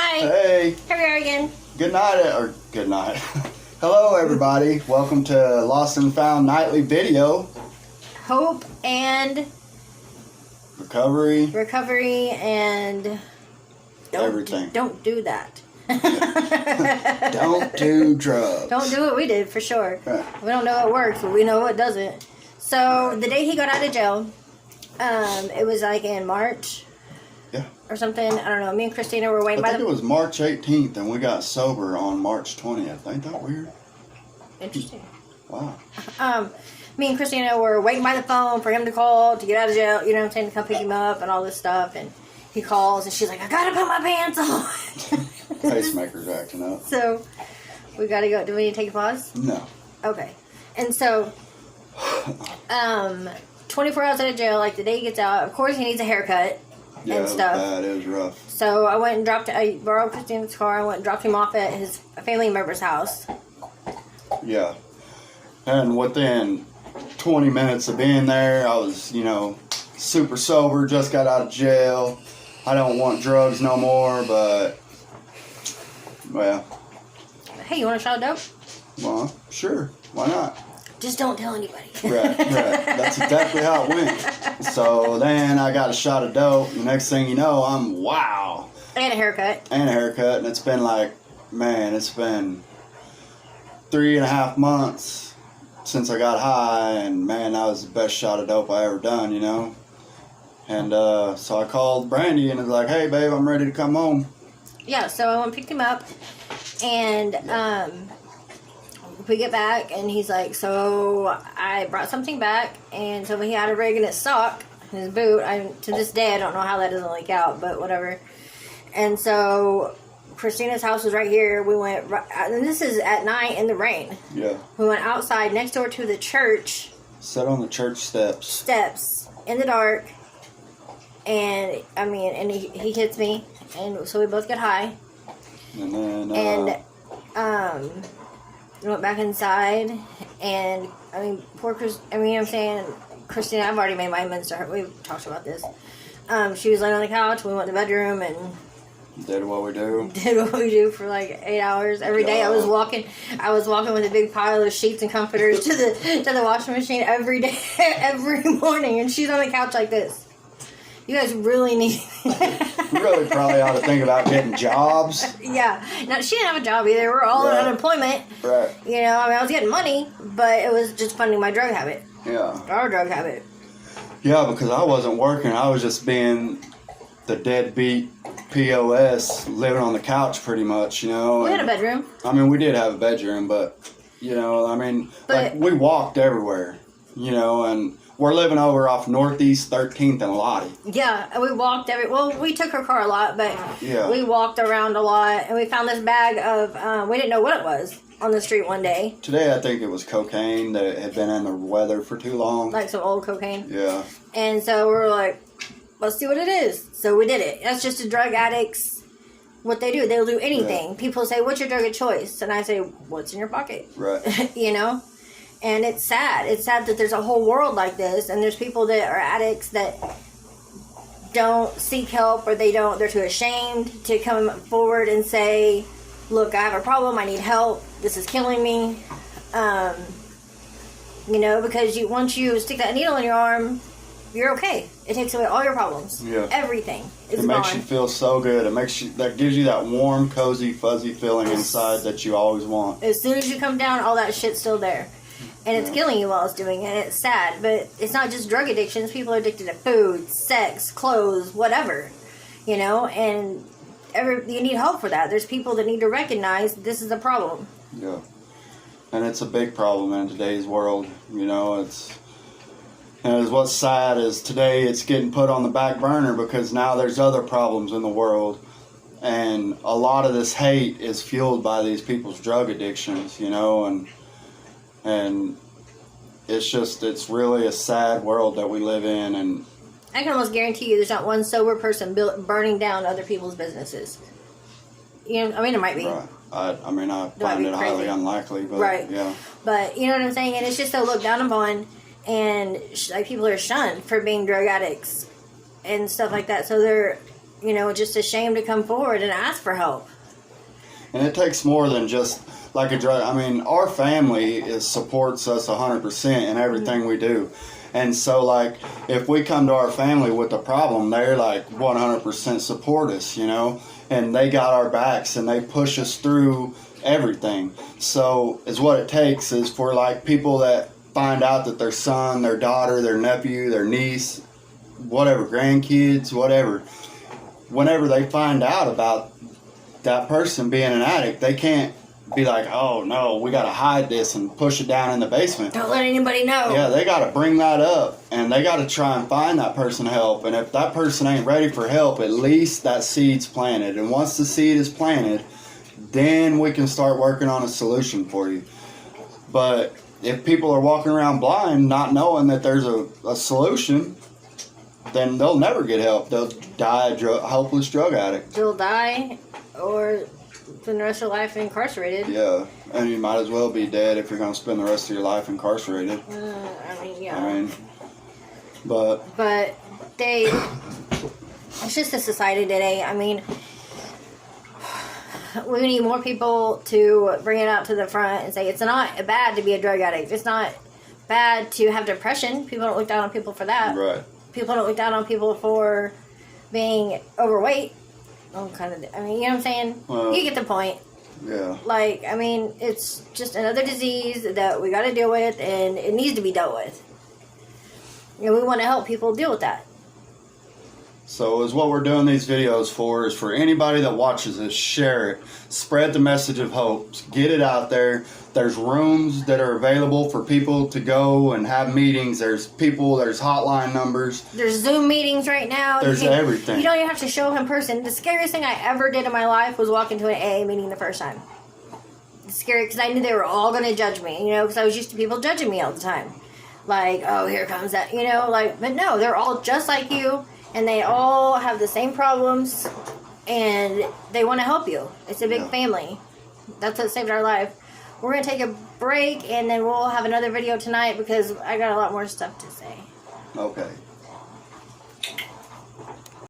Hi. Hey. Here we are again. Good night. Hello, everybody. Welcome to Lost and Found Nightly Video. Hope and Recovery and everything. Don't do that. Don't do drugs. Don't do what we did, for sure. Right. We don't know what works, but we know what doesn't. So the day he got out of jail, it was like in March. Yeah. Or something. I don't know. Me and Christina were waiting I by think it was March 18th, and we got sober on March 20th. Ain't that weird? Interesting. Wow. Me and Christina were waiting by the phone for him to call to get out of jail. You know what I'm saying? To come pick him up and all this stuff. And he calls, and she's like, "I gotta put my pants on." Pacemaker's acting up. So we gotta go. Do we need to take a pause? No. Okay. And so, 24 hours out of jail, like the day he gets out, of course he needs a haircut. Yeah, and stuff. It was bad. It was rough. So I went and I borrowed Christina's car. I went and dropped him off at his family member's house. Yeah. And within 20 minutes of being there, I was, super sober, just got out of jail. I don't want drugs no more, but, well. Hey, you want a shot of dope? Well, sure. Why not? Just don't tell anybody. Right. That's exactly how it went. So then I got a shot of dope. The next thing you know, I'm wow. And a haircut. And it's been it's been 3.5 months since I got high, and man, that was the best shot of dope I ever done, And so I called Brandy and was like, "Hey, babe, I'm ready to come home." Yeah, so I went and picked him up, and we get back, and he's like, "So I brought something back," and so he had a rig in his sock, in his boot. To this day, I don't know how that doesn't leak out, but whatever. And so Christina's house was right here. We went, and this is at night in the rain. Yeah. We went outside next door to the church. Sat on the church steps In the dark. And, he hits me. And so we both get high. And then, we went back inside. And, poor Christina, I've already made my amends to her. We've talked about this. She was laying on the couch. We went to the bedroom and did what we do. Did what we do for like 8 hours every day. I was walking with a big pile of sheets and comforters to the washing machine every day, every morning, and she's on the couch like this. You guys really need. We really probably ought to think about getting jobs. Yeah. Now she didn't have a job either. We're all on unemployment. Right. I was getting money, but it was just funding my drug habit. Yeah. Our drug habit. Yeah, because I wasn't working. I was just being the deadbeat POS, living on the couch pretty much, We had a bedroom. We did have a bedroom, but, we walked everywhere, and we're living over off Northeast 13th and Lottie. Yeah, we walked we took her car a lot, but yeah. We walked around a lot, and we found this bag of, we didn't know what it was on the street one day. Today I think it was cocaine that had been in the weather for too long. Like some old cocaine. Yeah. And so we were like, let's see what it is. So we did it. That's just a drug addicts, what they do. They'll do anything. Yeah. People say, what's your drug of choice? And I say, what's in your pocket? Right. And it's sad. It's sad that there's a whole world like this, and there's people that are addicts that don't seek help, or they're too ashamed to come forward and say, look, I have a problem, I need help, this is killing me. Because once you stick that needle in your arm, you're okay. It takes away all your problems. Yeah. Everything is gone. It makes you feel so good. That gives you that warm, cozy, fuzzy feeling inside that you always want. As soon as you come down, all that shit's still there. And it's killing you while it's doing it. It's sad. But it's not just drug addictions. People are addicted to food, sex, clothes, whatever. And you need help for that. There's people that need to recognize this is a problem. Yeah. And it's a big problem in today's world. And what's sad is today it's getting put on the back burner because now there's other problems in the world. And a lot of this hate is fueled by these people's drug addictions, and it's really a sad world that we live in. And I can almost guarantee you there's not one sober person burning down other people's businesses. It might be. Right. I find it highly unlikely, but right. Yeah. But you know what I'm saying? And it's just so looked down upon, and people are shunned for being drug addicts and stuff like that. So you know, just ashamed to come forward and ask for help. And it takes more than just like a drug. I mean, our family supports us 100% in everything we do. And so, like, if we come to our family with a problem, they're like 100% support us, you know, and they got our backs and they push us through everything. So, is what it takes is for like people that find out that their son, their daughter, their nephew, their niece, whatever, grandkids, whatever, whenever they find out about that person being an addict, they can't be like, oh no, we got to hide this and push it down in the basement. Don't let anybody know. Yeah, they got to bring that up and they got to try and find that person help. And if that person ain't ready for help, at least that seed's planted. And once the seed is planted, then we can start working on a solution for you. But if people are walking around blind, not knowing that there's a solution, then they'll never get help. They'll die a hopeless drug addict. They'll die or spend the rest of their life incarcerated. Yeah, and you might as well be dead if you're going to spend the rest of your life incarcerated. I mean, yeah. I mean, but it's just a society today. I mean, we need more people to bring it out to the front and say it's not bad to be a drug addict. It's not bad to have depression. People don't look down on people for that. Right. People don't look down on people for being overweight. I mean, you know what I'm saying? Well, you get the point. Yeah. Like, I mean, it's just another disease that we got to deal with, and it needs to be dealt with. And we want to help people deal with that. So is what we're doing these videos for is for anybody that watches this, share it. Spread the message of hope. Get it out there. There's rooms that are available for people to go and have meetings. There's hotline numbers. There's Zoom meetings right now. There's everything. You don't even have to show him person. The scariest thing I ever did in my life was walk into an AA meeting the first time. It's scary because I knew they were all going to judge me, you know, because I was used to people judging me all the time. Like, oh, here comes that, you know, like, but no, they're all just like you. And they all have the same problems, and they want to help you. It's a big family. That's what saved our life. We're going to take a break, and then we'll have another video tonight because I got a lot more stuff to say. Okay.